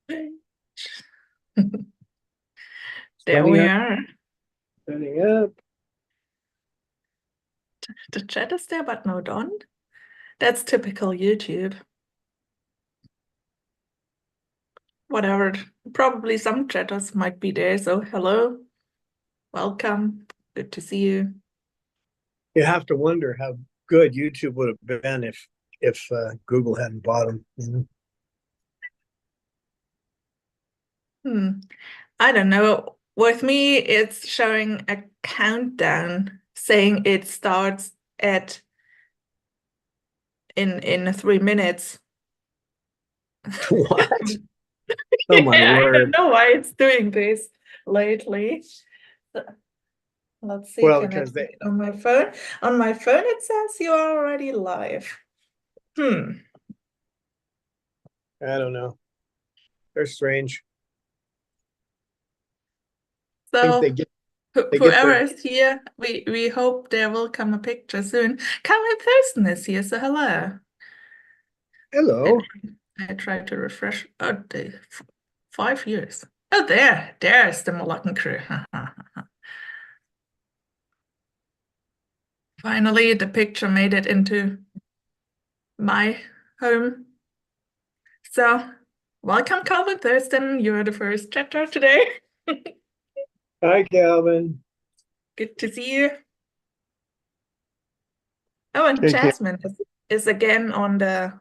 There Sunny we up, are. sunny up. The chat is there, but not on. That's typical YouTube. Whatever. Probably some chatters might be there. So hello, welcome. Good to see you. You have to wonder how good YouTube would have been if Google hadn't bought them. You know? Hmm. I don't know. With me, it's showing a countdown saying it starts at in 3 minutes. What? Oh my Yeah, I don't word! know why it's doing this lately. So, let's see, Well, can I because check they, it on my phone? On my phone, it says you are already live. Hmm. I don't know. They're strange. I think So they get whoever their. is here, we hope there will come a picture soon. Calvin Thurston is here, so hello. And Hello. I try to refresh. Oh, 5 years. Oh, there's the Moluccan crew. Finally, the picture made it into my home. So, welcome, Calvin Thurston. You're the first chatter today. Hi, Calvin. Good to see you. Oh, and Hey, Cam. Jasmine is again on the.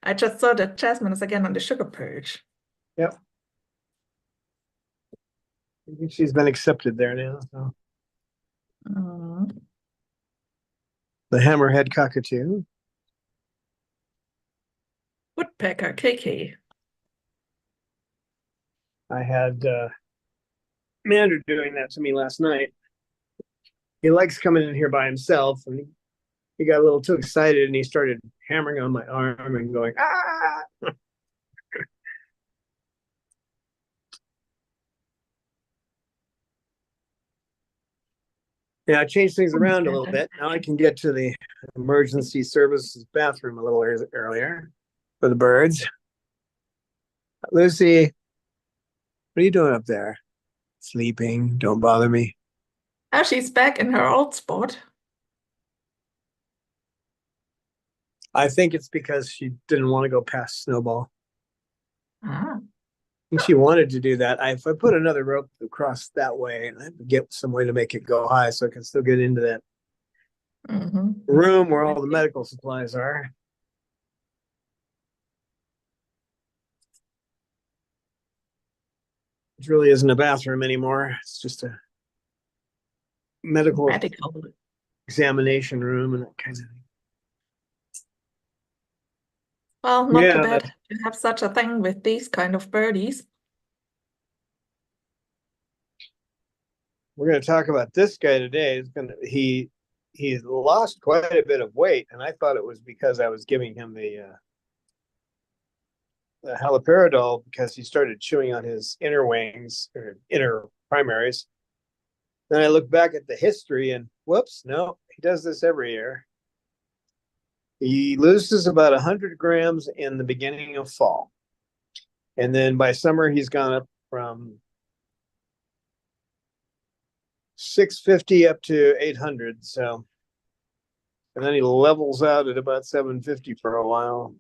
I just saw that Jasmine is again on the sugar purge. Yep. I think she's been accepted there now. So. Oh, The hammerhead cockatoo. woodpecker, Kiki. I had Mander doing that to me last night. He likes coming in here by himself, and he got a little too excited and he started hammering on my arm and going, ah. Yeah, I changed things around a little bit. Now I can get to the emergency services bathroom a little earlier for the birds. Lucy, what are you doing up there? Sleeping. Don't bother me. Oh, she's back in her old spot. I think it's because she didn't want to go past Snowball. Ah. And she wanted to do that. If I put another rope across that way, I have to get some way to make it go high so I can still get into that Mm-hmm. room where all the medical supplies are. It really isn't a bathroom anymore. It's just a medical Medical. examination room and that kind of thing. Well, not too Yeah, bad to have such a thing with these kind of birdies. we're going to talk about this guy today. He's lost quite a bit of weight, and I thought it was because I was giving him the haloperidol because he started chewing on his inner wings or inner primaries. Then I look back at the history and whoops, no, he does this every year. He loses about 100 grams in the beginning of fall. And then by summer, he's gone up from 650 up to 800. So, and then he levels out at about 750 for a while.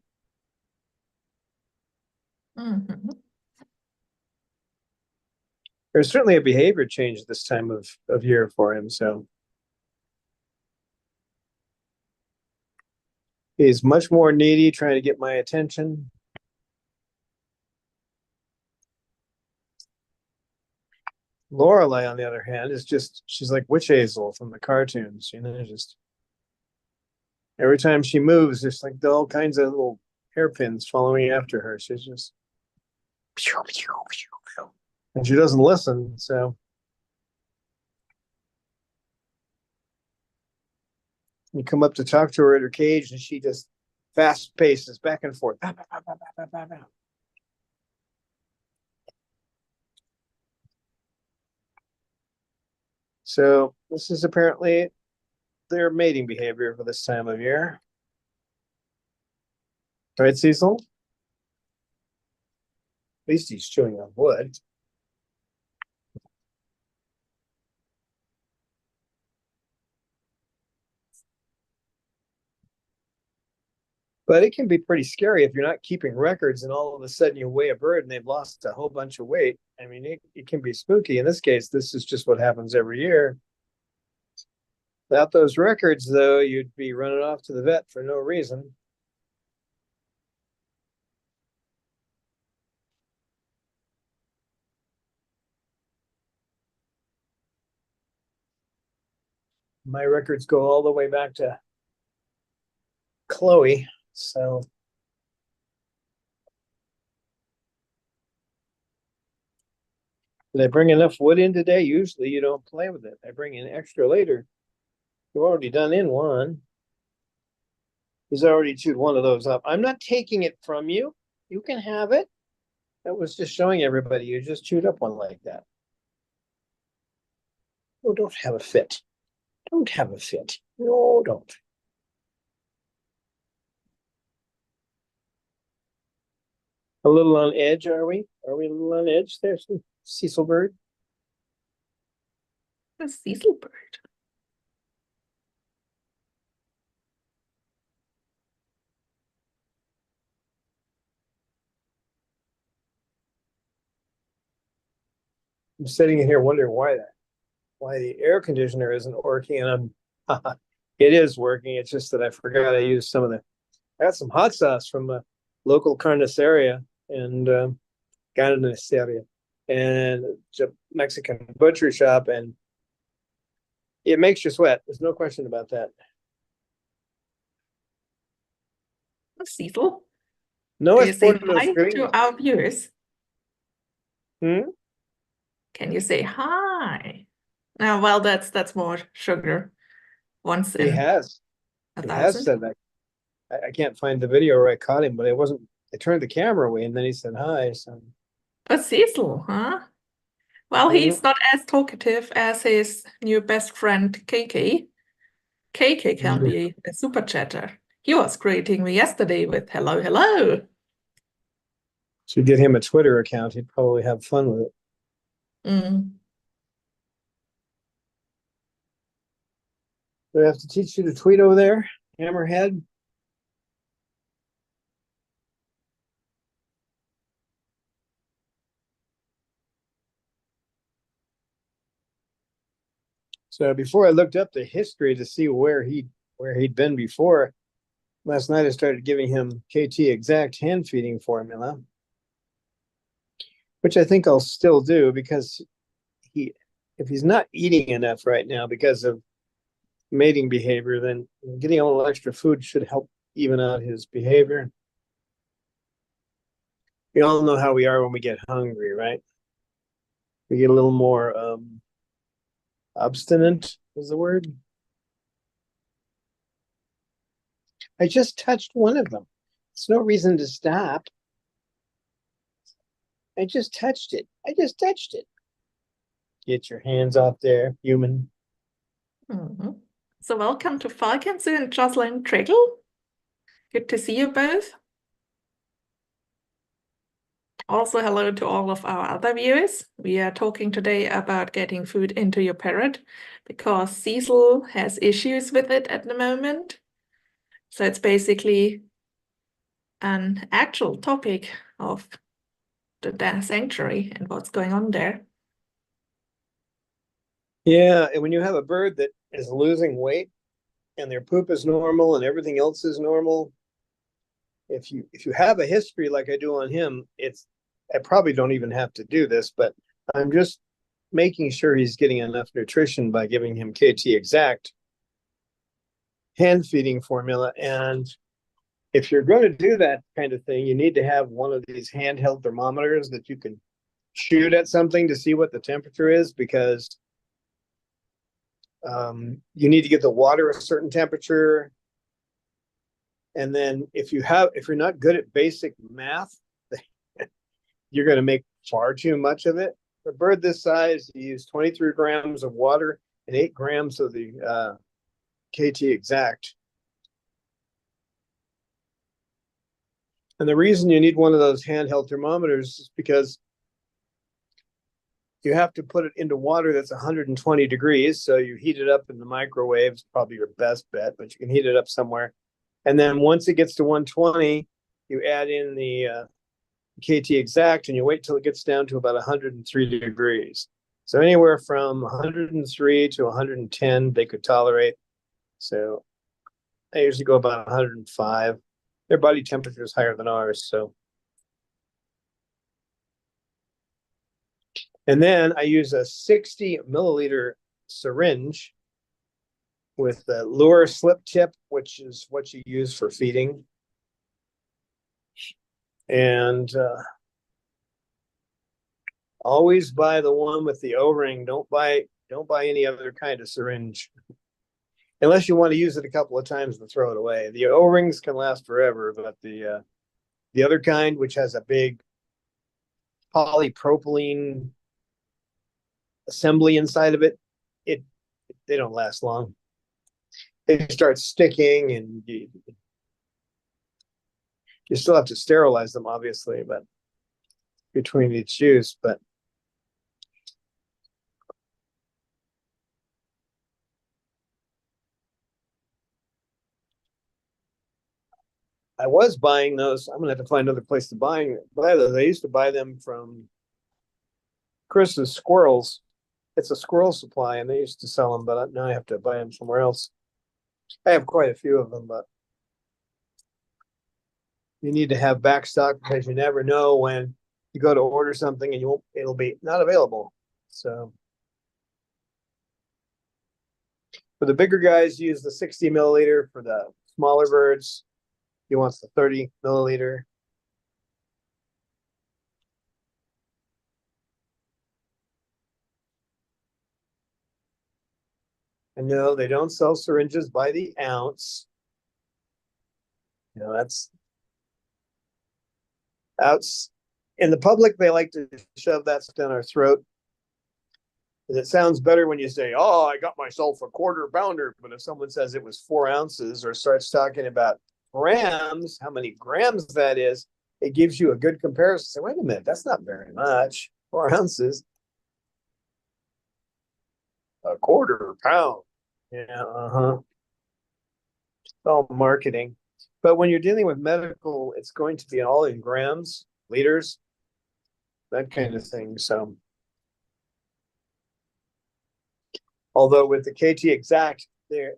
Mm-hmm. There's certainly a behavior change this time of year for him. So he's much more needy, trying to get my attention. Lorelei, on the other hand, she's like Witch Hazel from the cartoons, just every time she moves, there's like all kinds of little hairpins following after her. She's just and she doesn't listen. So you come up to talk to her at her cage and she just fast paces back and forth. So this is apparently their mating behavior for this time of year. Right, Cecil? least he's chewing on wood. But it can be pretty scary if you're not keeping records and all of a sudden you weigh a bird and they've lost a whole bunch of weight. I mean, it can be spooky. In this case, this is just what happens every year. Without those records, though, you'd be running off to the vet for no reason. My records go all the way back to Chloe. So did I bring enough wood in today? Usually you don't play with it. I bring in extra later. You've already done in one. He's already chewed one of those up. I'm not taking it from you. You can have it. That was just showing everybody you just chewed up one like that. Oh, don't have a fit. Don't have a fit. No, don't. A little on edge, are we? Are we a little on edge there, Cecil bird? The Cecil bird. I'm sitting in here wondering why the air conditioner isn't working, and it is working. It's just that I forgot I used I got some hot sauce from a local carniceria and carniceria and Mexican butcher shop, and it makes you sweat. There's no question about that. Cecil, No do you say export of hi screen. to our viewers? Hmm? Can you say hi? Well, that's more sugar. Once He in has. a He has thousand. said that. I can't find the video where I caught him, but it wasn't. I turned the camera away, and then he said hi. So. A Cecil, huh? Well, he's not as talkative as his new best friend, Cecil. Cecil can be a super chatter. He was greeting me yesterday with hello, hello. Should get him a Twitter account. He'd probably have fun with it. Mm. Do I have to teach you to tweet over there, Hammerhead? So before I looked up the history to see where he'd been before, last night I started giving him KT Exact hand feeding formula, which I think I'll still do because if he's not eating enough right now because of mating behavior, then getting a little extra food should help even out his behavior. We all know how we are when we get hungry, right? We get a little more obstinate is the word. I just touched one of them. It's no reason to stop. I just touched it. I just touched it. Get your hands off there, human. Mm-hmm. So welcome to Falcons and Jocelyn Triggle. Good to see you both. Also, hello to all of our other viewers. We are talking today about getting food into your parrot because Cecil has issues with it at the moment. So it's basically an actual topic of the sanctuary and what's going on there. Yeah, and when you have a bird that is losing weight and their poop is normal and everything else is normal, if you have a history like I do on him, I probably don't even have to do this, but I'm just making sure he's getting enough nutrition by giving him KT Exact hand feeding formula. And if you're going to do that kind of thing, you need to have one of these handheld thermometers that you can shoot at something to see what the temperature is, because you need to get the water a certain temperature. And then if you're not good at basic math, you're going to make far too much of it. For a bird this size, you use 23 grams of water and 8 grams of the KT Exact. And the reason you need one of those handheld thermometers is because you have to put it into water that's 120 degrees. So you heat it up in the microwave, it's probably your best bet, but you can heat it up somewhere. And then once it gets to 120, you add in the KT Exact and you wait till it gets down to about 103 degrees. So anywhere from 103 to 110, they could tolerate. So I usually go about 105. Their body temperature is higher than ours. So, and then I use a 60 milliliter syringe with the lure slip tip, which is what you use for feeding. And always buy the one with the O-ring. Don't buy any other kind of syringe, unless you want to use it a couple of times and throw it away. The O-rings can last forever, but the other kind, which has a big polypropylene assembly inside of it, they don't last long. They start sticking, and you still have to sterilize them, obviously, but between each use. But I was buying those. I'm gonna have to find another place to buy those. I used to buy them from Chris's Squirrels. It's a squirrel supply, and they used to sell them, but now I have to buy them somewhere else. I have quite a few of them, but you need to have back stock because you never know when you go to order something and it'll be not available. So for the bigger guys, use the 60 milliliter. For the smaller birds, he wants the 30 milliliter. And no, they don't sell syringes by the ounce. That's out in the public. They like to shove that down our throat. And it sounds better when you say, "Oh, I got myself a quarter pounder." But if someone says it was 4 ounces or starts talking about grams, how many grams that is, it gives you a good comparison. Say, wait a minute, that's not very much. 4 ounces, a quarter pound. Yeah, it's all marketing. But when you're dealing with medical, it's going to be all in grams, liters, that kind of thing. So, although with the KT Exact, they're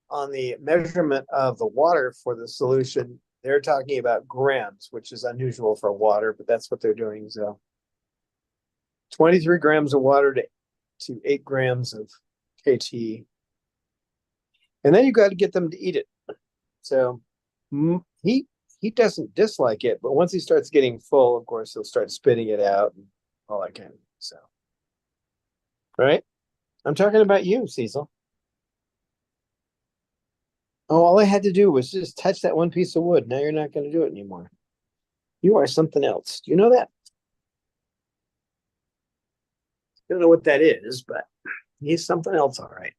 on the measurement of the water for the solution, they're talking about grams, which is unusual for water, but that's what they're doing. So 23 grams of water to 8 grams of KT. And then you got to get them to eat it. So he doesn't dislike it, but once he starts getting full, of course, he'll start spitting it out and all that kind of thing. So, right? I'm talking about you, Cecil. Oh, all I had to do was just touch that one piece of wood. Now you're not going to do it anymore. You are something else. Do you know that? I don't know what that is, but he's something else, all right.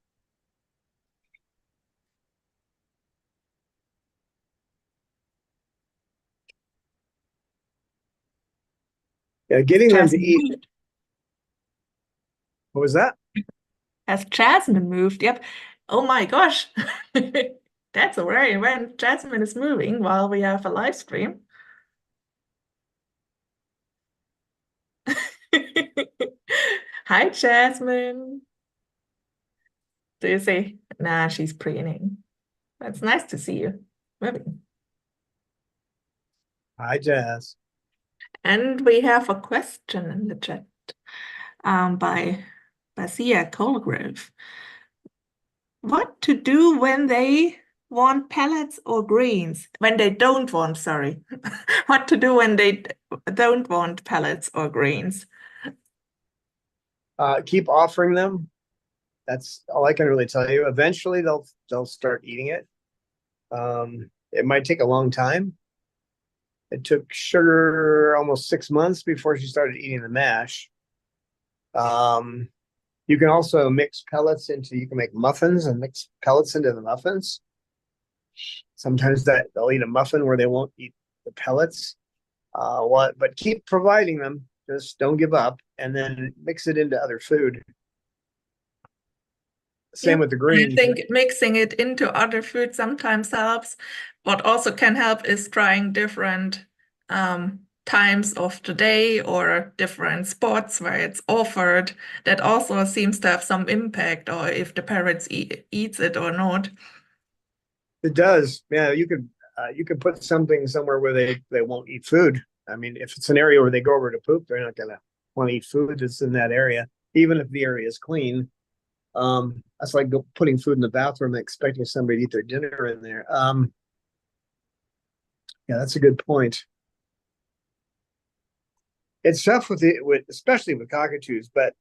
Yeah, getting them to eat. Jasmine. What was that? Has Jasmine moved? Yep. Oh my gosh. That's rare when Jasmine is moving while we have a live stream. Hi, Jasmine. Do you say, nah, she's preening. That's nice to see you moving. Hi, Jazz. And we have a question in the chat by Basia Colgrove. What to do when they want pellets or greens? When they don't want, sorry. What to do when they don't want pellets or greens? Keep offering them. That's all I can really tell you. Eventually, they'll start eating it. It might take a long time. It took Sugar almost 6 months before she started eating the mash. You can also mix pellets you can make muffins and mix pellets into the muffins. Sometimes they'll eat a muffin where they won't eat the pellets. But keep providing them. Just don't give up, and then mix it into other food. Same with the I greens. think mixing it into other food sometimes helps. What also can help is trying different times of the day or different spots where it's offered. That also seems to have some impact, or if the parrots eats it or not. It does. Yeah, you could put something somewhere where they won't eat food. I mean, if it's an area where they go over to poop, they're not gonna want to eat food that's in that area, even if the area is clean. That's like putting food in the bathroom and expecting somebody to eat their dinner in there. Yeah, that's a good point. It's tough especially with cockatoos, but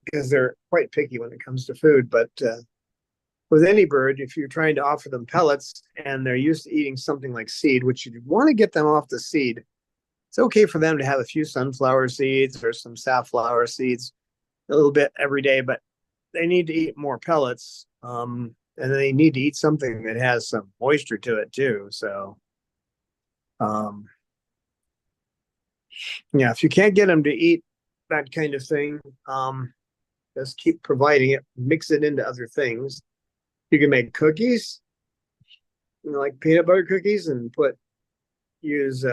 because they're quite picky when it comes to food. But with any bird, if you're trying to offer them pellets and they're used to eating something like seed, which you want to get them off the seed, it's okay for them to have a few sunflower seeds or some safflower seeds a little bit every day, but they need to eat more pellets. And they need to eat something that has some moisture to it too. So, yeah, if you can't get them to eat that kind of thing, just keep providing it, mix it into other things. You can make cookies, like peanut butter cookies, and use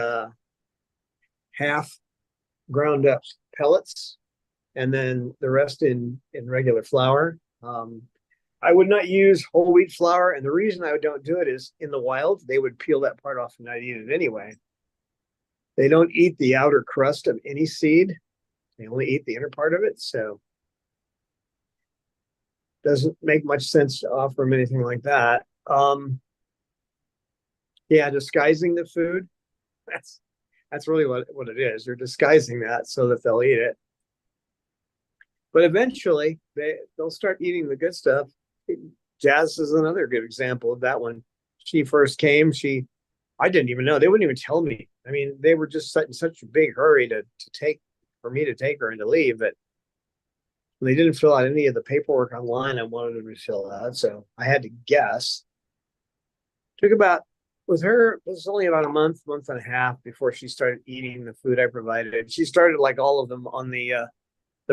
half ground up pellets and then the rest in regular flour. I would not use whole wheat flour, and the reason I don't do it is in the wild they would peel that part off and not eat it anyway. They don't eat the outer crust of any seed; they only eat the inner part of it. So, doesn't make much sense to offer them anything like that. Yeah, disguising the food. That's really what it is. You're disguising that so that they'll eat it. But eventually they'll start eating the good stuff. Jazz is another good example of that one. She first came, I didn't even know. They wouldn't even tell me. I mean, they were just in such a big hurry for me to take her and to leave that they didn't fill out any of the paperwork online I wanted them to fill out. So I had to guess. With her, it was only about a month and a half before she started eating the food I provided. She started like all of them on the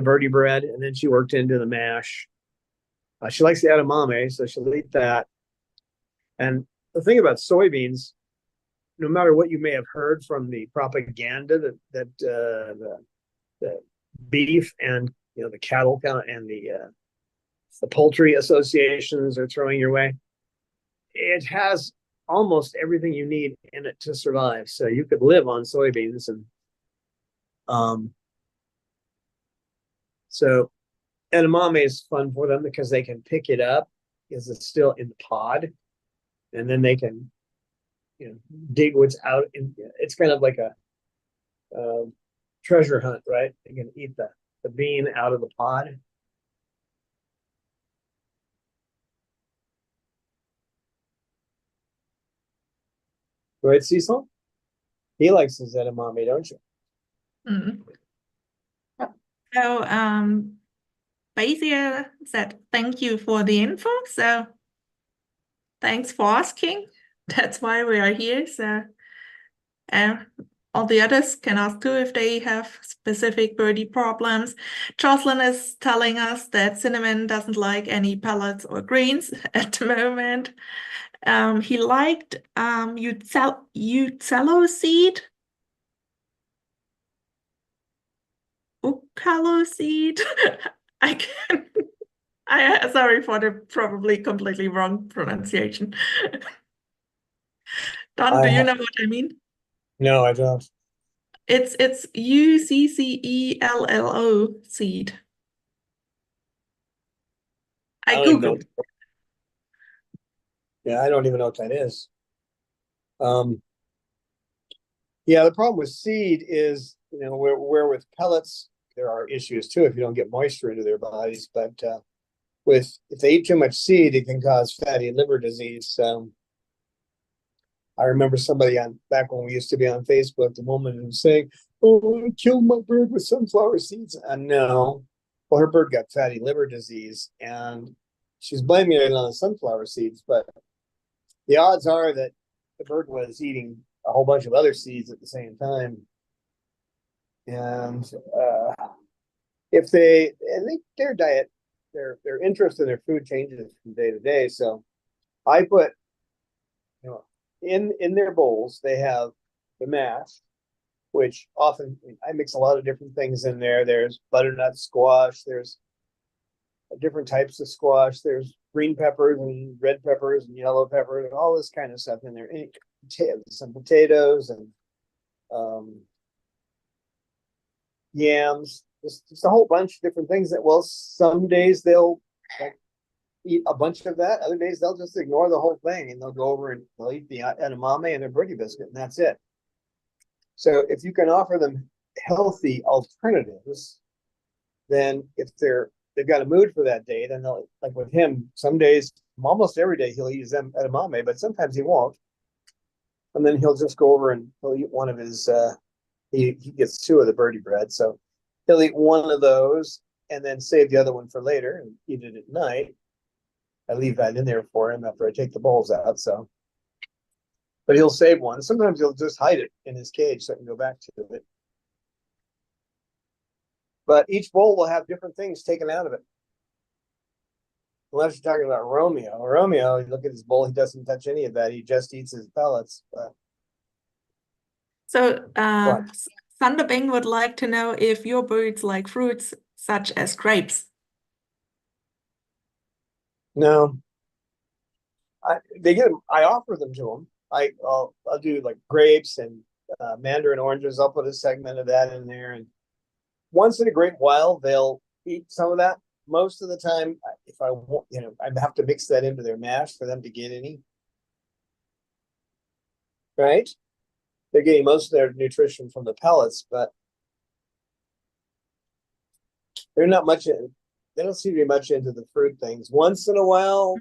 birdie bread, and then she worked into the mash. She likes the edamame, so she'll eat that. And the thing about soybeans, no matter what you may have heard from the propaganda that the beef and the cattle and the poultry associations are throwing your way, it has almost everything you need in it to survive. So you could live on soybeans, and so edamame is fun for them because they can pick it up because it's still in the pod, and then they can dig what's out. It's kind of like a treasure hunt, right? They can eat the bean out of the pod. Right, Cecil? He likes his edamame, don't you? Mm. So Basia said thank you for the info. So thanks for asking. That's why we are here. So all the others can ask too if they have specific birdie problems. Jocelyn is telling us that Cinnamon doesn't like any pellets or greens at the moment. He liked Uccello seed. Uccello seed. I can. Sorry for the probably completely wrong pronunciation. Don, do you know what I mean? No, I don't. It's Uccello seed. I googled. Yeah, I don't even know what that is. Yeah, the problem with seed is, where with pellets, there are issues too if you don't get moisture into their bodies. But if they eat too much seed, it can cause fatty liver disease. I remember somebody back when we used to be on Facebook, the woman was saying, "Oh, I killed my bird with sunflower seeds." And no, well, her bird got fatty liver disease, and she's blaming it on the sunflower seeds. But the odds are that the bird was eating a whole bunch of other seeds at the same time. And if they and they, their diet, their interest in their food changes from day to day. So I put, in their bowls they have the mash, which often I mix a lot of different things in there. There's butternut squash. There's different types of squash. There's green peppers and red peppers and yellow peppers and all this kind of stuff in there. Some potatoes and yams. Just a whole bunch of different things that, well, some days they'll like eat a bunch of that. Other days they'll just ignore the whole thing and they'll go over and they'll eat the edamame and their birdie biscuit and that's it. So if you can offer them healthy alternatives, then if they've got a mood for that day, then they'll, like with him, some days, almost every day he'll eat his edamame, but sometimes he won't. And then he'll just go over and he'll eat one of his he gets two of the birdie bread, so he'll eat one of those and then save the other one for later and eat it at night. I leave that in there for him after I take the bowls out. So, but he'll save one. Sometimes he'll just hide it in his cage so I can go back to it. But each bowl will have different things taken out of it. Unless you're talking about Romeo. Romeo, you look at his bowl, he doesn't touch any of that. He just eats his pellets. But So, what? Thunderbing would like to know if your birds like fruits such as grapes. No, I offer them to them. I'll do like grapes and mandarin oranges. I'll put a segment of that in there, and once in a great while they'll eat some of that. Most of the time, if I want, I have to mix that into their mash for them to get any. Right? They're getting most of their nutrition from the pellets, but they're not much in. They don't seem to be much into the fruit things. Once in a while,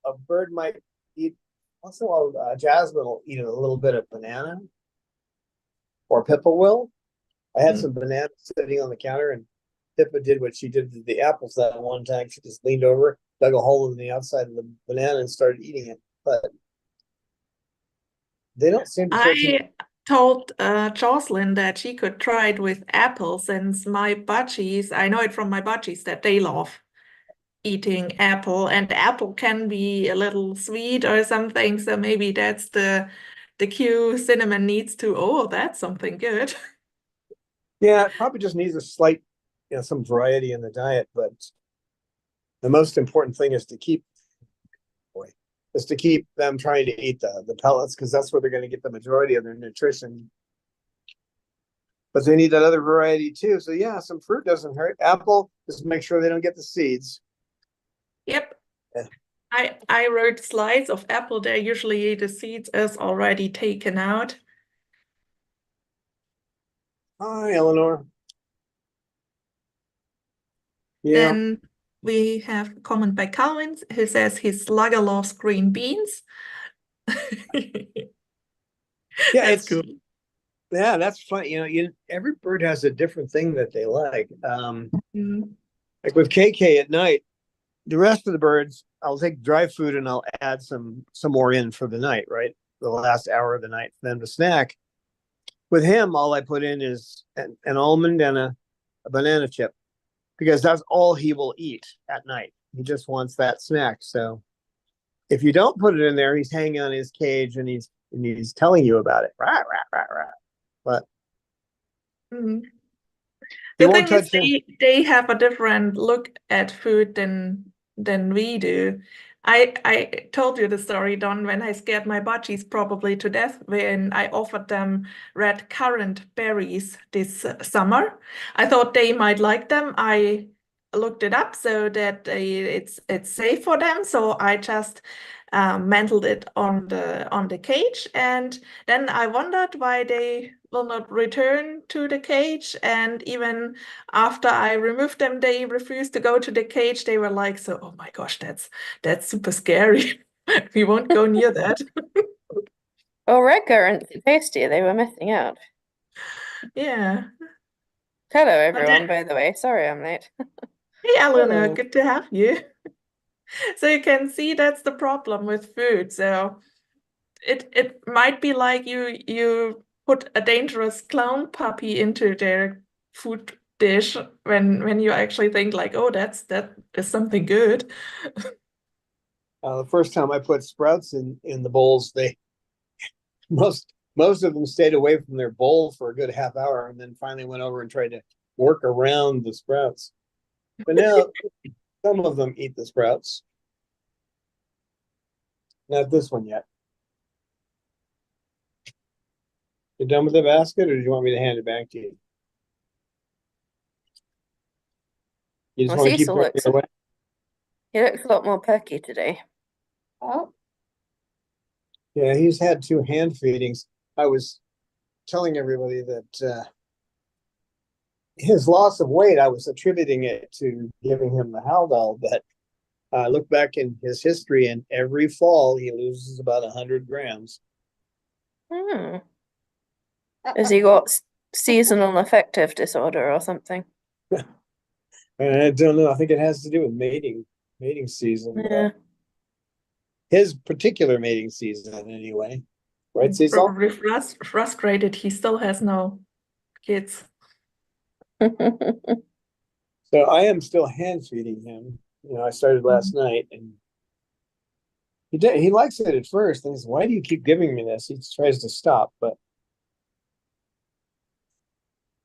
a bird might eat. Once in a while, Jasmine will eat a little bit of banana, or Pippa will. I had some bananas sitting on the counter, and Pippa did what she did to the apples that one time. She just leaned over, dug a hole in the outside of the banana, and started eating it. But they don't seem to I told Jocelyn that she could try it with apples, since my budgies, I know it from my budgies that they love eating apple, and apple can be a little sweet or something. So maybe that's the cue cinnamon needs to, oh, that's something good. Yeah, it probably just needs a slight, some variety in the diet. But the most important thing is to keep them trying to eat the pellets, because that's where they're going to get the majority of their nutrition. But they need that other variety too. So yeah, some fruit doesn't hurt. Apple, just make sure they don't get the seeds. Yep. Yeah. I wrote slides of apple there. Usually the seeds is already taken out. Hi, Eleanor. Yeah. Then we have a comment by Calvin who says his slugger loves green beans. Yeah, That's cool. Yeah, that's fun. Every bird has a different thing that they like. Like with KK at night, the rest of the birds, I'll take dry food and I'll add some more in for the night, right? The last hour of the night for them to snack. With him, all I put in is an almond and a banana chip, because that's all he will eat at night. He just wants that snack. So if you don't put it in there, he's hanging on his cage and he's telling you about it. Rah, rah, rah, rah. But The he won't thing is, touch him. they have a different look at food than we do. I told you the story, Don, when I scared my budgies probably to death when I offered them red currant berries this summer. I thought they might like them. I looked it up so that it's safe for them. So I just mantled it on the cage, and then I wondered why they will not return to the cage. And even after I removed them, they refused to go to the cage. They were like, "So, oh my gosh, that's super scary. We won't go near that." Oh, red currants are tasty. They were missing out. Yeah. Hello, everyone, by the way. Sorry I'm late. Hey, Eleanor, Hello. good to have you. So you can see that's the problem with food. So it might be like you put a dangerous clown puppy into their food dish when you actually think like, oh, that is something good. The first time I put sprouts in the bowls, they most of them stayed away from their bowl for a good half hour, and then finally went over and tried to work around the sprouts. But now some of them eat the sprouts. Not this one yet. You done with the basket, or do you want me to hand it back to you? You just Well, want to keep Cecil throwing it away? he looks a lot more perky today. Oh, Yeah, he's had 2 hand feedings. I was telling everybody that his loss of weight, I was attributing it to giving him the Haldol, but I look back in his history, and every fall he loses about 100 grams. Hmm. Has he got seasonal affective disorder or something? And I don't know. I think it has to do with mating season. Yeah. His particular mating season, anyway. Right, Cecil? probably frustrated he still has no kids. So I am still hand feeding him. I started last night, and he likes it at first. And he's, why do you keep giving me this? He tries to stop, but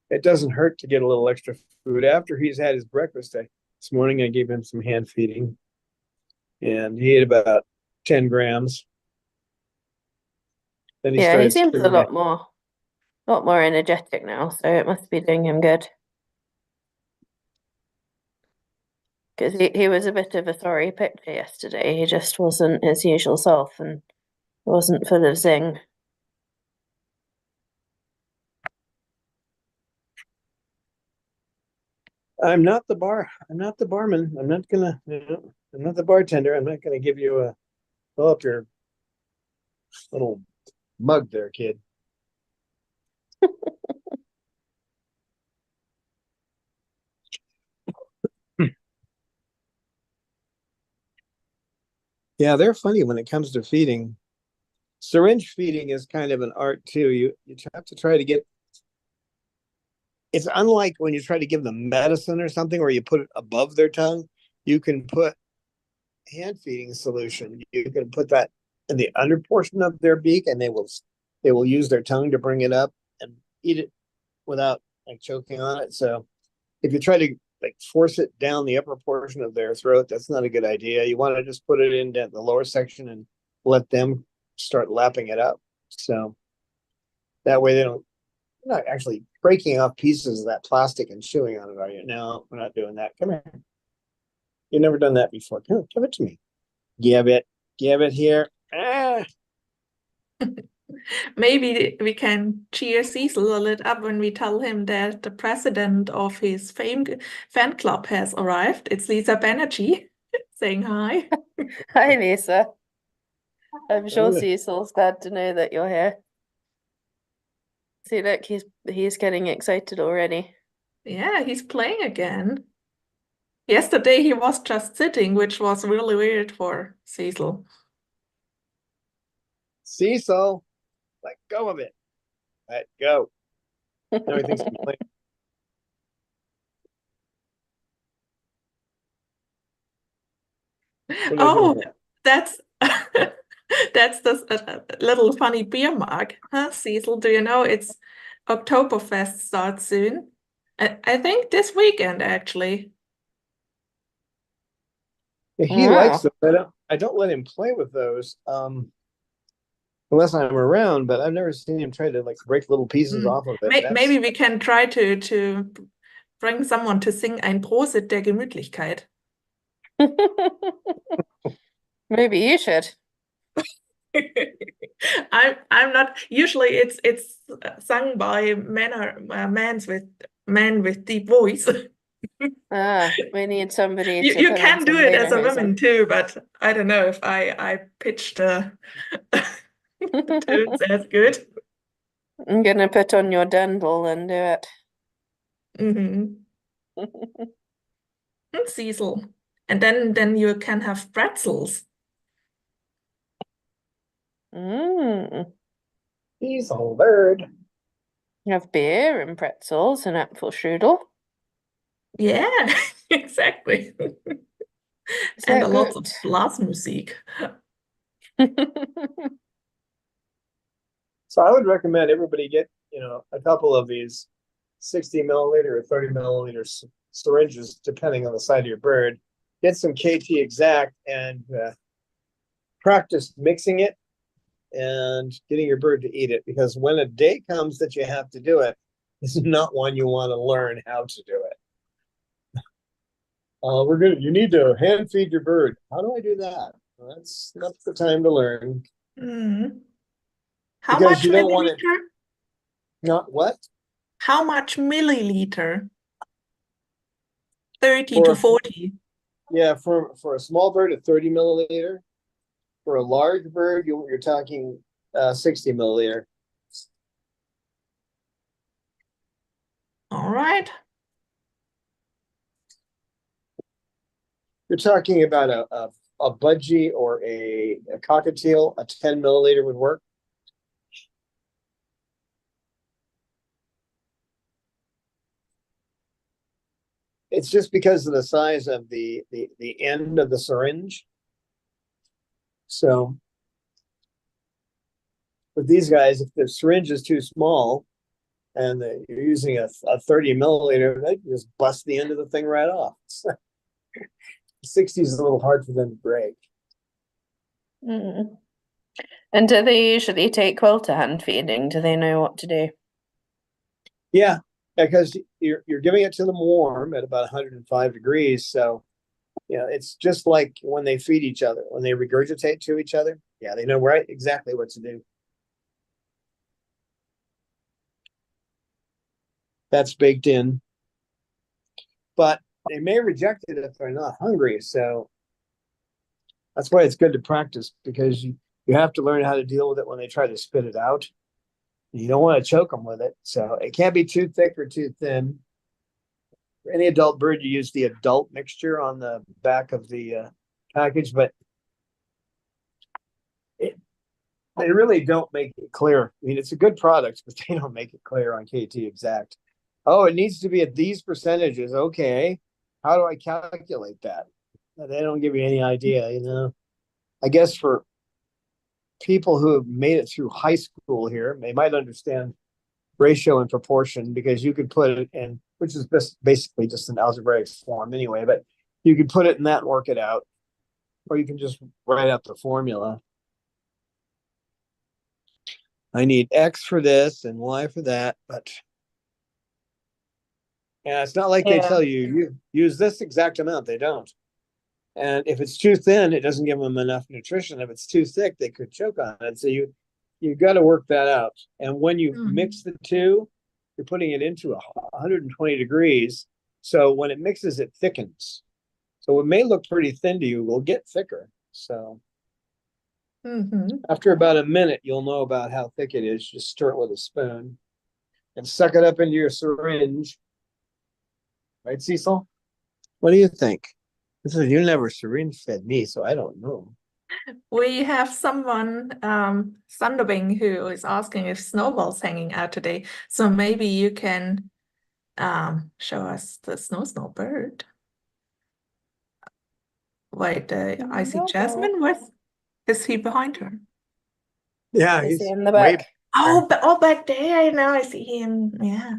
it doesn't hurt to get a little extra food. After he's had his breakfast, this morning I gave him some hand feeding, and he ate about 10 grams. Then he Yeah, he started seems a chewing it. lot more energetic now, so it must be doing him good. Because he was a bit of a sorry picture yesterday. He just wasn't his usual self and wasn't full of zing. I'm not the barman. I'm not the bartender. I'm not gonna give you a fill up your little mug there, kid. Yeah, they're funny when it comes to feeding. Syringe feeding is kind of an art too. You have to try to get. It's unlike when you try to give them medicine or something where you put it above their tongue. You can put hand feeding solution. You can put that in the under portion of their beak, and they will use their tongue to bring it up and eat it without like choking on it. So if you try to like force it down the upper portion of their throat, that's not a good idea. You want to just put it in the lower section and let them start lapping it up. So that way you're not actually breaking off pieces of that plastic and chewing on it, are you? No, we're not doing that. Come here. You've never done that before. Come, give it to me. Give it here. Ah. Maybe we can cheer Cecil a little up when we tell him that the president of his fan club has arrived. It's Lisa Banerjee saying hi. Hi, Lisa. I'm sure Oh, Cecil's glad to know that you're here. See, look, he's getting excited already. Yeah, he's playing again. Yesterday he was just sitting, which was really weird for Cecil. Cecil, let go of it. Let go. Now he thinks he's playing. Oh, that's that's the little funny beer mug, huh, Cecil? Do you know it's Oktoberfest starts soon? I think this weekend actually. He likes Wow. them. I don't let him play with those unless I'm around, but I've never seen him try to like break little pieces off of it. Maybe we can try to bring someone to sing ein Prosit der Gemütlichkeit. Maybe you should. I'm not usually it's sung by men with deep voice. We need somebody to You put on can do some it as a woman lederhosen. too, but I don't know if I pitched the tunes as good. I'm gonna put on your dundle and do it. Mm-hmm. Cecil. And then you can have pretzels. Mm. He's a whole bird. You have beer and pretzels and apple strudel. Yeah, exactly. Is And that a lot good? of Blasmusik. So I would recommend everybody get, a couple of these 60 milliliter or 30 milliliter syringes, depending on the size of your bird. Get some KT Exact and practice mixing it and getting your bird to eat it. Because when a day comes that you have to do it, this is not one you want to learn how to do it. You need to hand feed your bird. How do I do that? Well, that's not the time to learn. Mm. How Because much you don't want it, milliliter? not what? How much milliliter? 30 For to a, 40. yeah, for a small bird, a 30 milliliter. For a large bird, you're talking 60 milliliter. All right. You're talking about a budgie or a cockatiel, a 10 milliliter would work. It's just because of the size of the end of the syringe. So with these guys, if the syringe is too small and you're using a 30 milliliter, they can just bust the end of the thing right off. 60 is a little hard for them to break. Mm. And do they usually take well to hand feeding? Do they know what to do? Yeah, because you're giving it to them warm at about 105 degrees. So, it's just like when they feed each other, when they regurgitate to each other. Yeah, they know right exactly what to do. That's baked in. But they may reject it if they're not hungry. So that's why it's good to practice, because you have to learn how to deal with it when they try to spit it out. You don't want to choke them with it. So it can't be too thick or too thin. For any adult bird, you use the adult mixture on the back of the package, but they really don't make it clear. I mean, it's a good product, but they don't make it clear on KT Exact. Oh, it needs to be at these percentages. Okay. How do I calculate that? They don't give you any idea. I guess for people who have made it through high school here, they might understand ratio and proportion, because you could put it in, which is basically just an algebraic form anyway, but you could put it in that and work it out, or you can just write out the formula. I need X for this and Y for that, but yeah, it's not like they tell you use this exact amount. They don't. And if it's too thin, it doesn't give them enough nutrition. If it's too thick, they could choke on it. So you got to work that out. And when you mix the two, you're putting it into 120 degrees. So when it mixes, it thickens. So it may look pretty thin to you, will get thicker. So after about a minute, you'll know about how thick it is. Just stir it with a spoon and suck it up into your syringe. Right, Cecil? What do you think? You never syringe fed me, so I don't know. We have someone, Thunderbing, who is asking if Snowball's hanging out today. So maybe you can show us the snow bird. Wait, I see Jasmine. Is he behind her? Yeah, Is he's he in the back? Oh, back there. Now I see him. Yeah.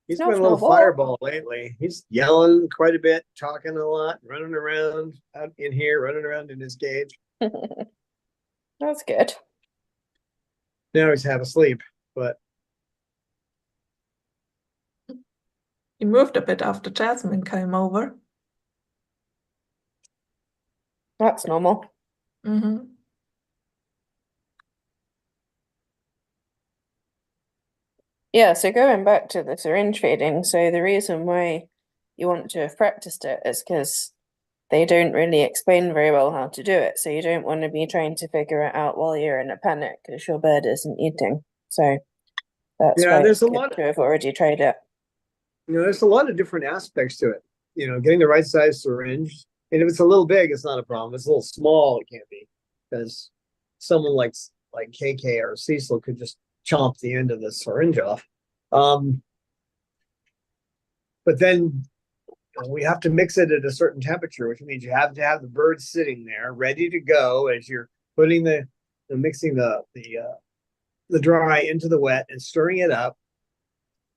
He's been a little fireball lately. He's yelling quite a bit, talking a lot, running around out in here, running around in his cage. That's good. Now he's half asleep, but He moved a bit after Jasmine came over. That's normal. Yeah, so going back to the syringe feeding, so the reason why you want to have practiced it is because they don't really explain very well how to do it. So you don't want to be trying to figure it out while you're in a panic because your bird isn't eating. So that's why there's it's good to have already tried it. there's a lot of different aspects to it. Getting the right size syringe, And if it's a little big, it's not a problem. If it's a little small, it can't be, because someone like KK or Cecil could just chomp the end of the syringe off. But then we have to mix it at a certain temperature, which means you have to have the bird sitting there ready to go as you're putting mixing the dry into the wet and stirring it up.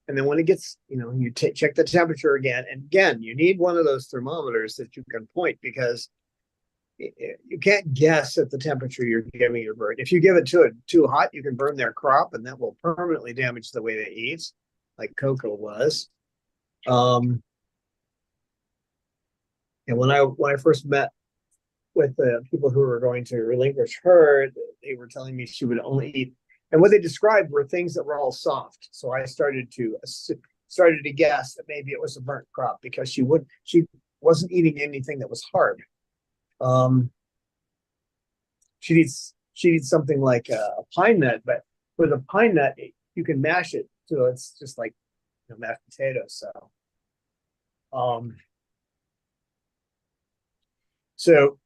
And then when it gets, you check the temperature again. And again, you need one of those thermometers that you can point, because you can't guess at the temperature you're giving your bird. If you give it to it too hot, you can burn their crop, and that will permanently damage the way they eat, like Cocko was. And when I first met with the people who were going to relinquish her, they were telling me she would only eat, and what they described were things that were all soft. So I started to guess that maybe it was a burnt crop, because she wasn't eating anything that was hard. She'd eat something like a pine nut, but with a pine nut, you can mash it, so it's just like mashed potatoes. So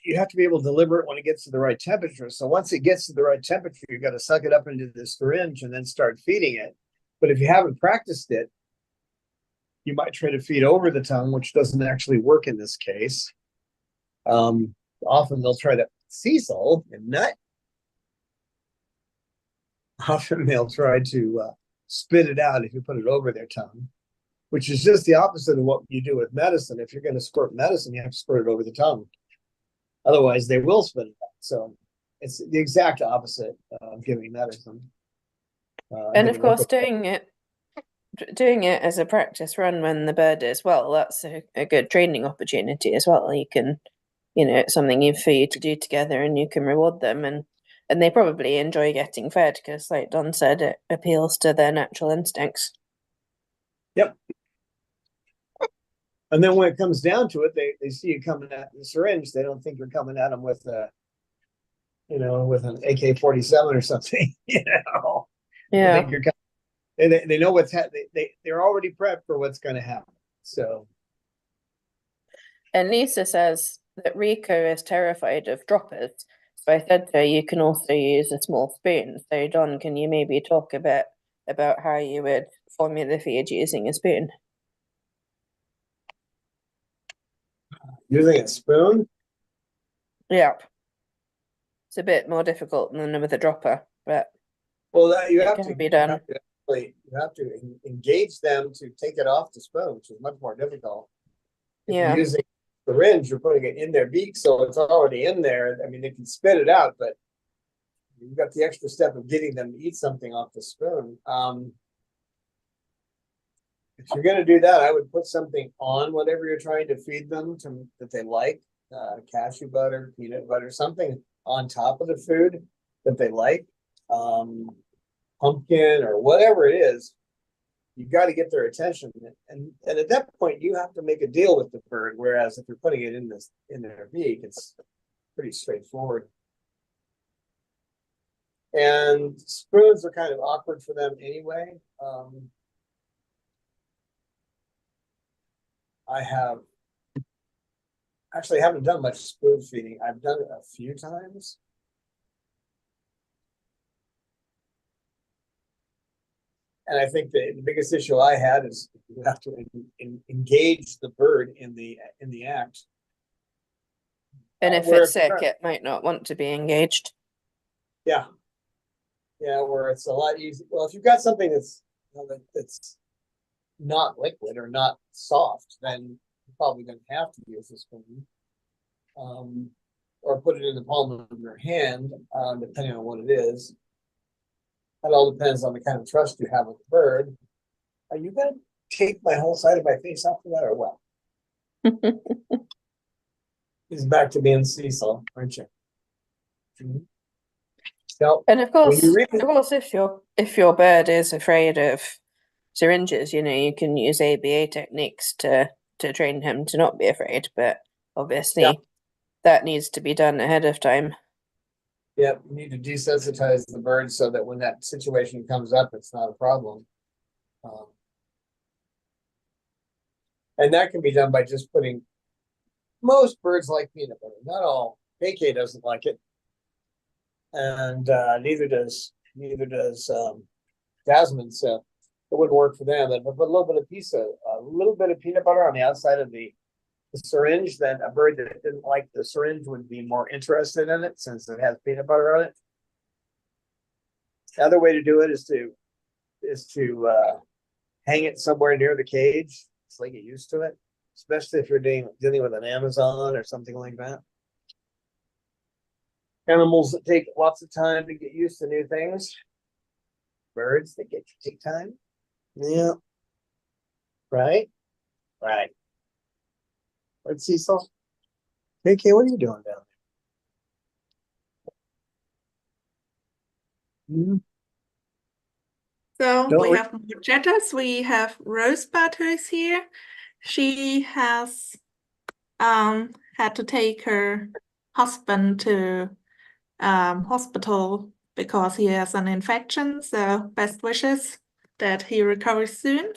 you have to be able to deliver it when it gets to the right temperature. So once it gets to the right temperature, you've got to suck it up into the syringe and then start feeding it. But if you haven't practiced it, you might try to feed over the tongue, which doesn't actually work in this case. Often they'll try to Cecil and nut. Often they'll try to spit it out if you put it over their tongue, which is just the opposite of what you do with medicine. If you're going to squirt medicine, you have to squirt it over the tongue. Otherwise, they will spit it out. So it's the exact opposite of giving medicine. And of course, doing it as a practice run when the bird is well, that's a good training opportunity as well. You can, it's something for you to do together, and you can reward them, and they probably enjoy getting fed, because, like Don said, it appeals to their natural instincts. Yep. And then when it comes down to it, they see you coming at the syringe. They don't think you're coming at them with with an AK-47 or something. Yeah. They think you're coming, they know what's happening. They're already prepped for what's going to happen. So. And Lisa says that Rico is terrified of droppers. So I said to her, you can also use a small spoon. So Don, can you maybe talk a bit about how you would formula feed using a spoon? Using a spoon? Yep. It's a bit more difficult than with a dropper, but you have to be done. You have to engage them to take it off the spoon, which is much more difficult. If you're using the syringe, you're putting it in their beak, so it's already in there. I mean, they can spit it out, but you've got the extra step of getting them to eat something off the spoon. If you're going to do that, I would put something on whatever you're trying to feed them that they like, cashew butter, peanut butter, something on top of the food that they like, pumpkin or whatever it is. You've got to get their attention, and at that point, you have to make a deal with the bird. Whereas if you're putting it in their beak, it's pretty straightforward. And spoons are kind of awkward for them anyway. I haven't done much spoon feeding. I've done it a few times. And I think the biggest issue I had is you have to engage the bird in the act. And if it's sick, it might not want to be engaged. Yeah. Yeah, where it's a lot easier. Well, if you've got something that's not liquid or not soft, then you're probably going to have to use a spoon. Or put it in the palm of your hand, depending on what it is. That all depends on the kind of trust you have with the bird. Are you going to take my whole side of my face off of that, or what? He's back to being Cecil, aren't you? Mm-hmm. So, and of course, if your bird is afraid of syringes, you can use ABA techniques to train him to not be afraid. But obviously, that needs to be done ahead of time. Yep, you need to desensitize the bird so that when that situation comes up, it's not a problem. And that can be done by just putting most birds like peanut butter. Not all. KK doesn't like it, and neither does Jasmine. So it wouldn't work for them. But put a little bit of peanut butter on the outside of the syringe, then a bird that didn't like the syringe would be more interested in it since it has peanut butter on it. The other way to do it is to hang it somewhere near the cage so they get used to it, especially if you're dealing with an Amazon or something like that. Animals that take lots of time to get used to new things. Birds that take time. Yeah. Right? Right. Where'd Cecil? Hey, Kay, what are you doing down there? So Don't we re- have more chatters. We have Rosebud who's here. She has had to take her husband to hospital because he has an infection. So best wishes that he recovers soon.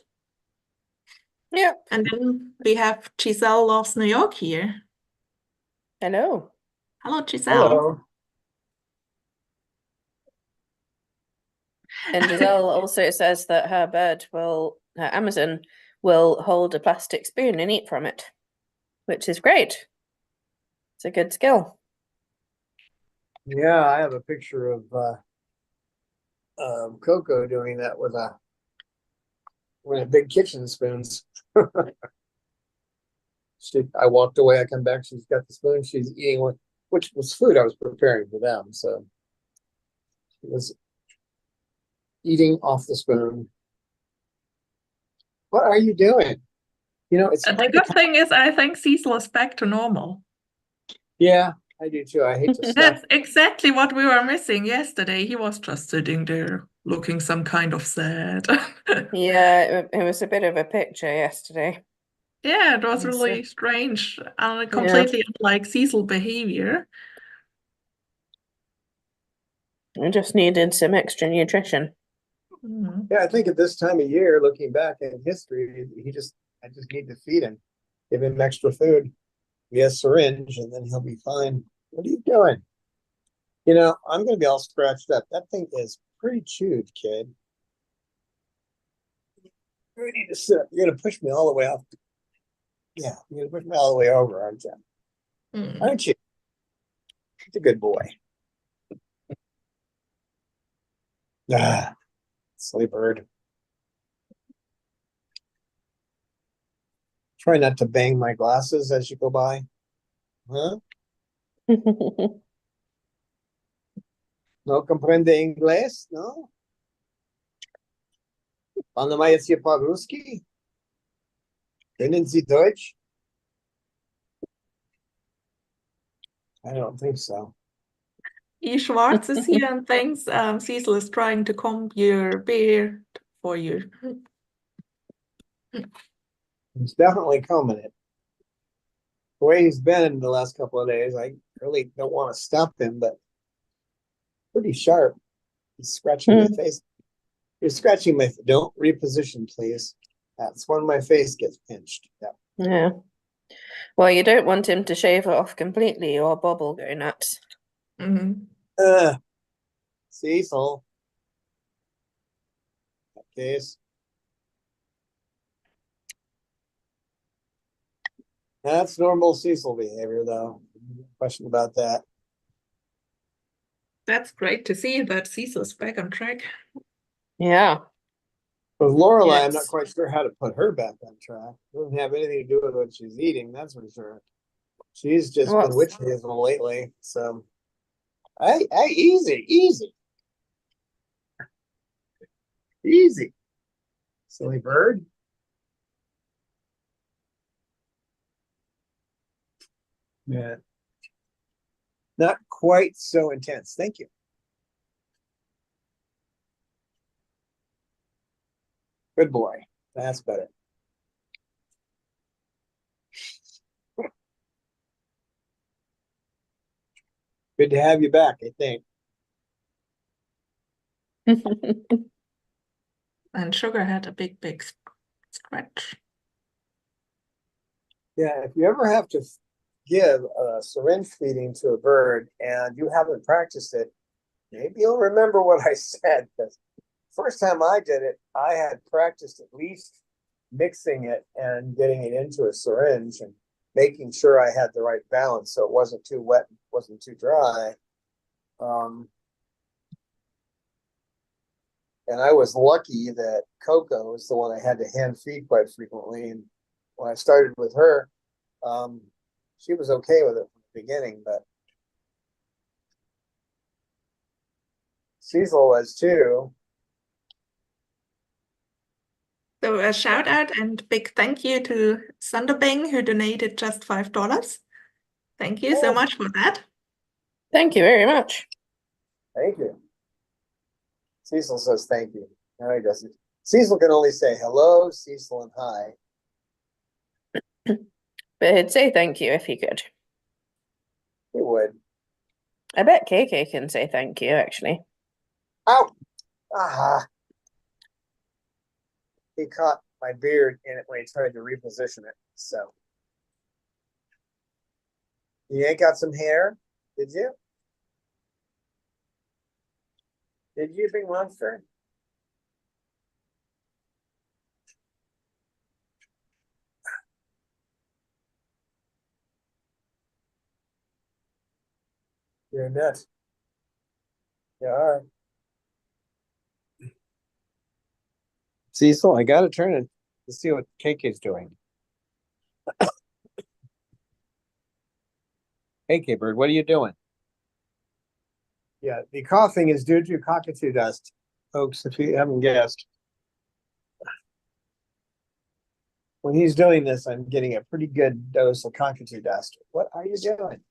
Yep. And then we have Giselle loves New York here. Hello. Hello, Giselle. Hello. And Giselle also says that her Amazon will hold a plastic spoon and eat from it, which is great. It's a good skill. Yeah, I have a picture of Cocko doing that with a big kitchen spoons. I walked away. I come back. She's got the spoon. She's eating one, which was food I was preparing for them. So she was eating off the spoon. What are you doing? It's And the hard to. good thing is, I think Cecil is back to normal. Yeah, I do too. I hate to stop. That's exactly what we were missing yesterday. He was just sitting there looking some kind of sad. Yeah, it was a bit of a picture yesterday. Yeah, it was Yes, really strange and Yeah. completely unlike Cecil behavior. I just needed some extra nutrition. Mhm. Yeah, I think at this time of year, looking back in history, I just need to feed him, give him extra food, get a syringe, and then he'll be fine. What are you doing? I'm gonna be all scratched up. That thing is pretty chewed, kid. You need to sit up. You're gonna push me all the way off. Yeah, you're gonna push me all the way over, aren't you? Mm. Aren't you? He's a good boy. Ah, silly bird. Try not to bang my glasses as you go by. Huh? No comprende inglés? No? Pan jetzt hier po-ruski? Können Sie Deutsch? I don't think so. E. Schwartz is here and thinks Cecil is trying to comb your beard for you. He's definitely combing it. The way he's been in the last couple of days, I really don't want to stop him, but pretty sharp. He's scratching my face. You're scratching my. Don't reposition, please. That's when my face gets pinched. Yeah. Yeah. Well, you don't want him to shave it off completely or Bob will go nuts. Mhm. Cecil. That case. That's normal Cecil behavior, though. No question about that. That's great to see that Cecil's back on track. Yeah. With Lorelei, I'm not Yes. quite sure how to put her back on track. It doesn't have anything to do with what she's eating, that's for sure. She's just been witch hazel lately, so easy. Silly bird. Yeah. Not quite so intense. Thank you. Good boy. That's better. Good to have you back, I think. And Sugar had a big scratch. Yeah, if you ever have to give a syringe feeding to a bird and you haven't practiced it, maybe you'll remember what I said. Because first time I did it, I had practiced at least mixing it and getting it into a syringe and making sure I had the right balance so it wasn't too wet, wasn't too dry. And I was lucky that Cocko was the one I had to hand feed quite frequently. And when I started with her, she was okay with it from the beginning, but Cecil was too. So a shout out and big thank you to Sunderbing who donated just $5. Thank you so much for that. Thank you very much. Thank you. Cecil says thank you. No, he doesn't. Cecil can only say hello, Cecil, and hi. But he'd say thank you if he could. He would. I bet KK can say thank you, actually. Ow! Aha! He caught my beard in it when he tried to reposition it. So. You ain't got some hair, did you? Did you, big monster? You're a nut. You are. Cecil, I gotta turn it to see what KK's doing. KK bird, what are you doing? Yeah, the coughing is due to cockatoo dust, folks, if you haven't guessed. When he's doing this, I'm getting a pretty good dose of cockatoo dust. What are you doing?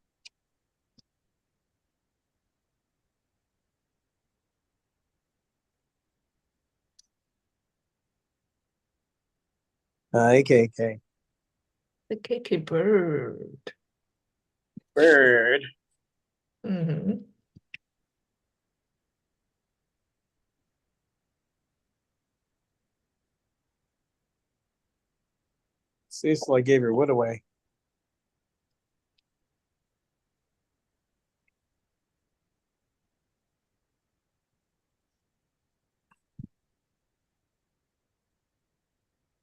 Hi, KK. The KK bird. Bird. Mhm. Cecil, I gave your wood away.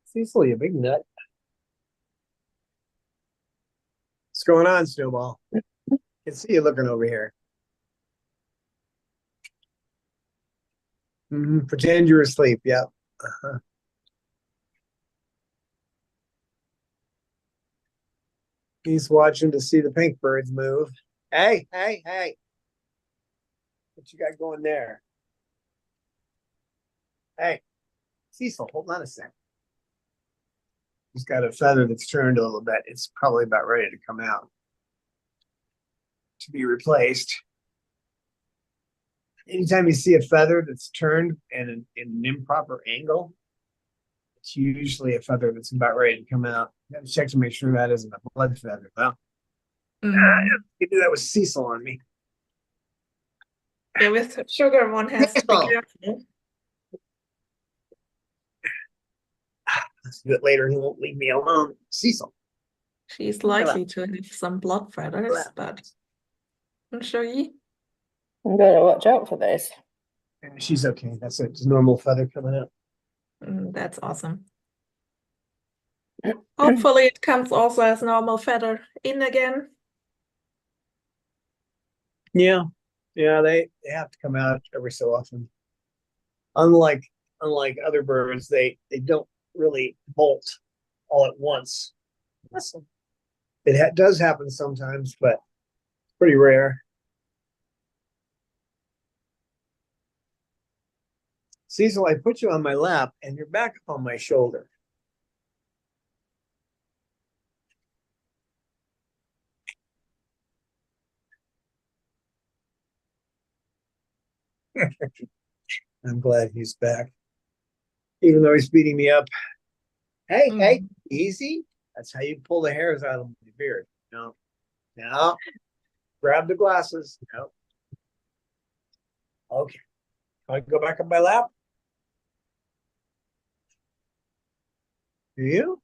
Cecil, you big nut. What's going on, Snowball? I can see you looking over here. Pretend you're asleep. Yep. He's watching to see the pink birds move. Hey, hey, hey. What you got going there? Hey, Cecil, hold on a sec. He's got a feather that's turned a little bit. It's probably about ready to come out to be replaced. Anytime you see a feather that's turned in an improper angle, it's usually a feather that's about ready to come out. You gotta check to make sure that isn't a blood feather. Well, you do that with Cecil on me. Yeah, with sugar, one has to be Cecil! careful. Let's do it later. He won't leave me alone. Cecil. She's likely to have some blood feathers, but I'm sure you. You gotta watch out for those. She's okay. That's a normal feather coming out. That's awesome. Hopefully it comes also as normal feather in again. Yeah. Yeah, they have to come out every so often. Unlike other birds, they don't really bolt all at once. It does happen sometimes, but it's pretty rare. Cecil, I put you on my lap and you're back up on my shoulder. I'm glad he's back. Even though he's beating me up. Hey, hey, easy. That's how you pull the hairs out of my beard. No. Now, grab the glasses. No. Okay. I go back on my lap. Do you?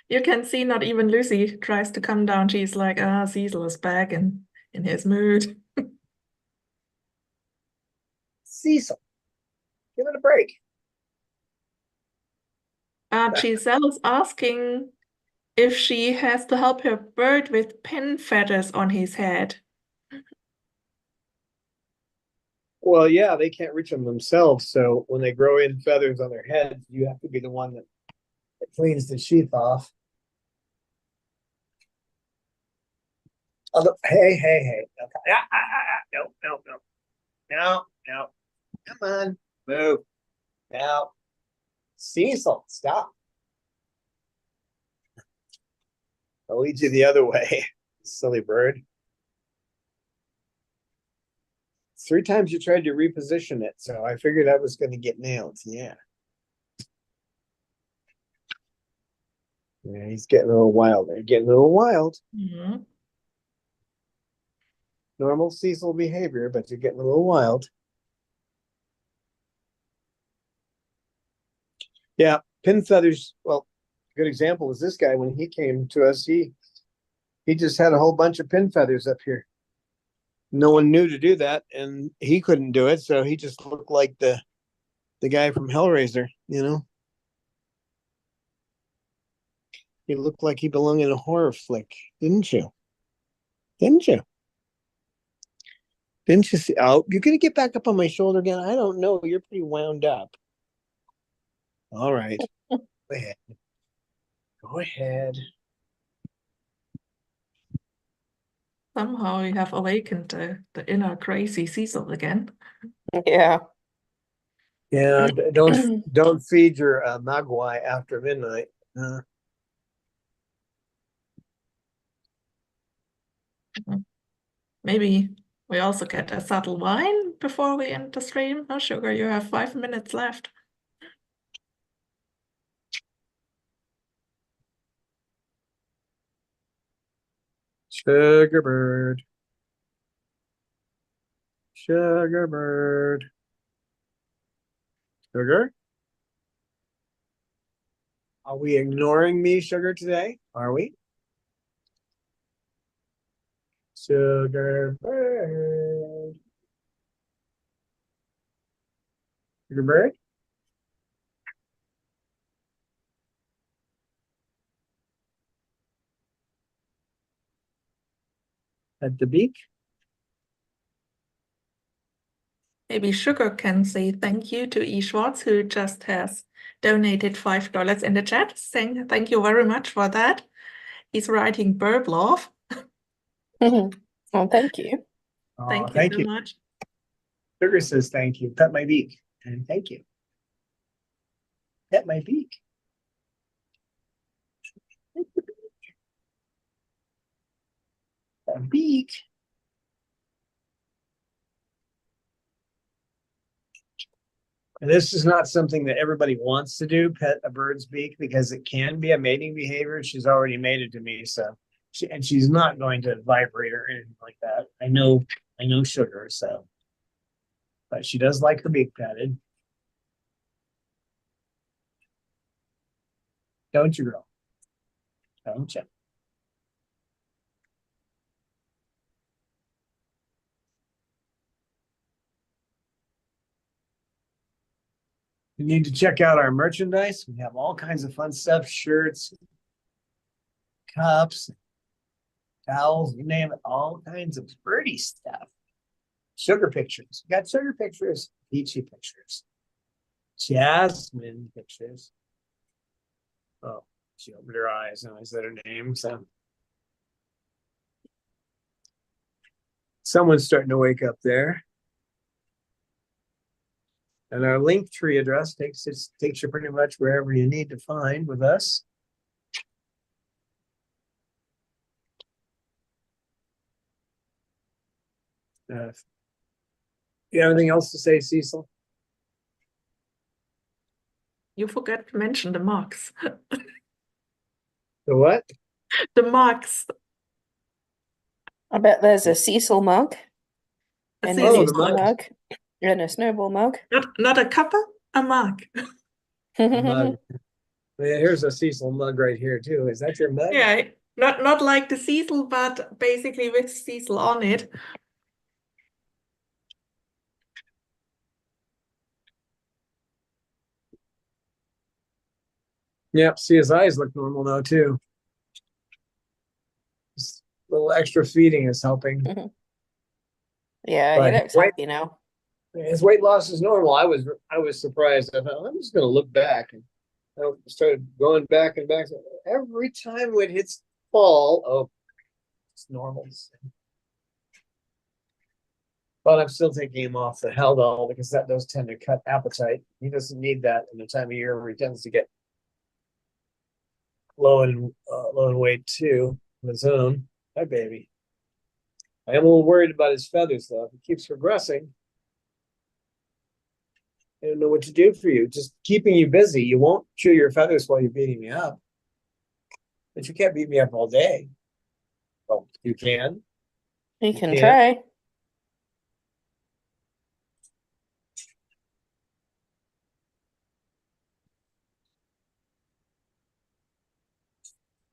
You can see not even Lucy tries to come down. She's like, ah, Cecil is back and in his mood. Cecil, give it a break. Giselle's asking if she has to help her bird with pin feathers on his head. Well, yeah, they can't reach them themselves. So when they grow in feathers on their heads, you have to be the one that cleans the sheath off. Hey. Okay. No. Come on, move. Now, Cecil, stop. I'll lead you the other way, silly bird. 3 times you tried to reposition it, so I figured I was going to get nailed. Yeah. Yeah, he's getting a little wild. They're getting a little wild. Mhm. Normal Cecil behavior, but you're getting a little wild. Yeah, pin feathers. Well, a good example is this guy. When he came to us, he just had a whole bunch of pin feathers up here. No one knew to do that, and he couldn't do it, so he just looked like the guy from Hellraiser, you know. He looked like he belonged in a horror flick, didn't you? Didn't you? Didn't you see? Oh, you're gonna get back up on my shoulder again? I don't know. You're pretty wound up. All right. Go ahead. Go ahead. Somehow you have awakened the inner crazy Cecil again. Yeah. Yeah, don't feed your magwai after midnight. Maybe we also get a subtle wine before we end the stream. No, Sugar, you have 5 minutes left. Sugar bird. Sugar bird. Sugar? Are we ignoring me, Sugar, today? Are we? Sugar bird. Sugar bird? At the beak? Maybe Sugar can say thank you to E. Schwartz, who just has donated $5 in the chat, saying thank you very much for that. He's writing burp love. Well, thank you. Oh, Thank you thank so you. much. Sugar says thank you. Pet my beak. And thank you. Pet my beak. A beak. And this is not something that everybody wants to do, pet a bird's beak, because it can be a mating behavior. She's already made it to me, so she's not going to vibrate or anything like that. I know Sugar, so, but she does like her beak patted. Don't you, girl? Don't you? You need to check out our merchandise. We have all kinds of fun stuff, shirts, cups, towels, you name it, all kinds of birdie stuff. Sugar pictures. We got sugar pictures, peachy pictures, Jasmine pictures. Oh, she opened her eyes and I said her name. So someone's starting to wake up there. And our link tree address takes you pretty much wherever you need to find with us. You have anything else to say, Cecil? You forgot to mention the mugs. The what? The mugs. I bet there's a Cecil mug, A and Cecil the a mug. mug, and a snowball mug. Not a cuppa, a mug. Mug. Man, here's a Cecil mug right here too. Is that your mug? Yeah, not like the Cecil, but basically with Cecil on it. Yep, see his eyes look normal now too. Just a little extra feeding is helping. Yeah, he But looks happy now. his weight loss is normal. I was surprised. I thought I'm just gonna look back, and I started going back and back. Every time it hits fall, oh, it's normal. But I'm still taking him off the Haldol because that does tend to cut appetite. He doesn't need that in the time of year where he tends to get low in weight too on his own. Hi, baby. I am a little worried about his feathers though. If he keeps regressing, I don't know what to do for you. Just keeping you busy. You won't chew your feathers while you're beating me up, but you can't beat me up all day. Well, you can. He can can. try.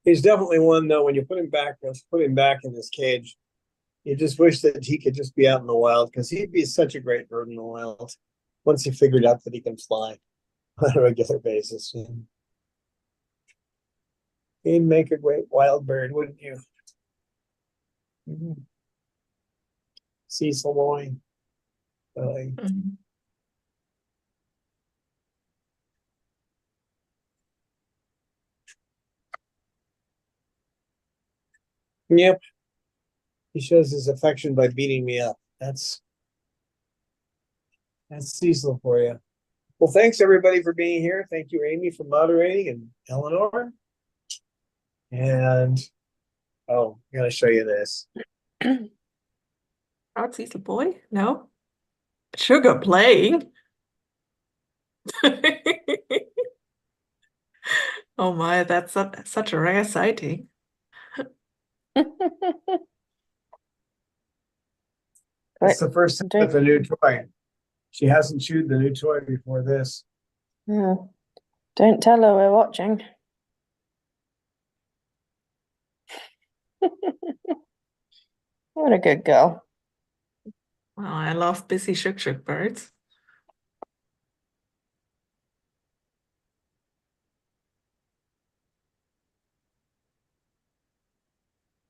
He's definitely one though. When you put him back in this cage, you just wish that he could just be out in the wild because he'd be such a great bird in the wild once he figured out that he can fly on a regular basis. He'd make a great wild bird, wouldn't you? Cecil boy. Mhm. Yep. He shows his affection by beating me up. That's Cecil for you. Well, thanks everybody for being here. Thank you, Amy, for moderating, and Eleanor. And oh, I'm gonna show you this. Proud Cecil boy? No? Sugar playing? Oh my, that's such a rare sighting. It's the first time with a new toy. She hasn't chewed the new toy before this. Yeah. Don't tell her we're watching. What a good girl. Oh, I love busy shuk birds.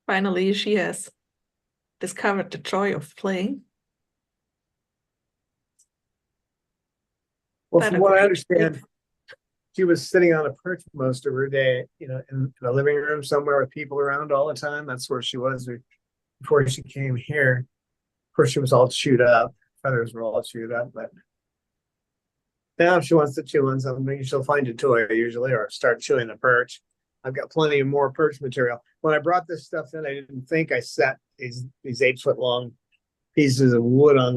Finally, she has discovered the joy of playing. Well, from what I understand, she was sitting on a perch most of her day, in the living room somewhere with people around all the time. That's where she was before she came here. Of course, she was all chewed up. Feathers were all chewed up, but now if she wants to chew on something, she'll find a toy usually or start chewing the perch. I've got plenty of more perch material. When I brought this stuff in, I didn't think I set these 8-foot long pieces of wood on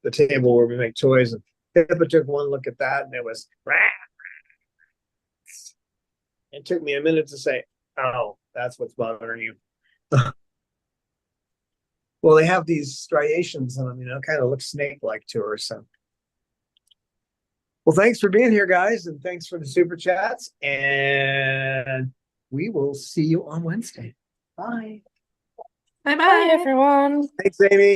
the table where we make toys. And Pippa took one look at that, and it was. It took me a minute to say, "Oh, that's what's bothering you." Well, they have these striations on them, kind of look snake-like to her. So, well, thanks for being here, guys, and thanks for the super chats. And we will see you on Wednesday. Bye. Bye Bye, bye. everyone. Thanks, Amy.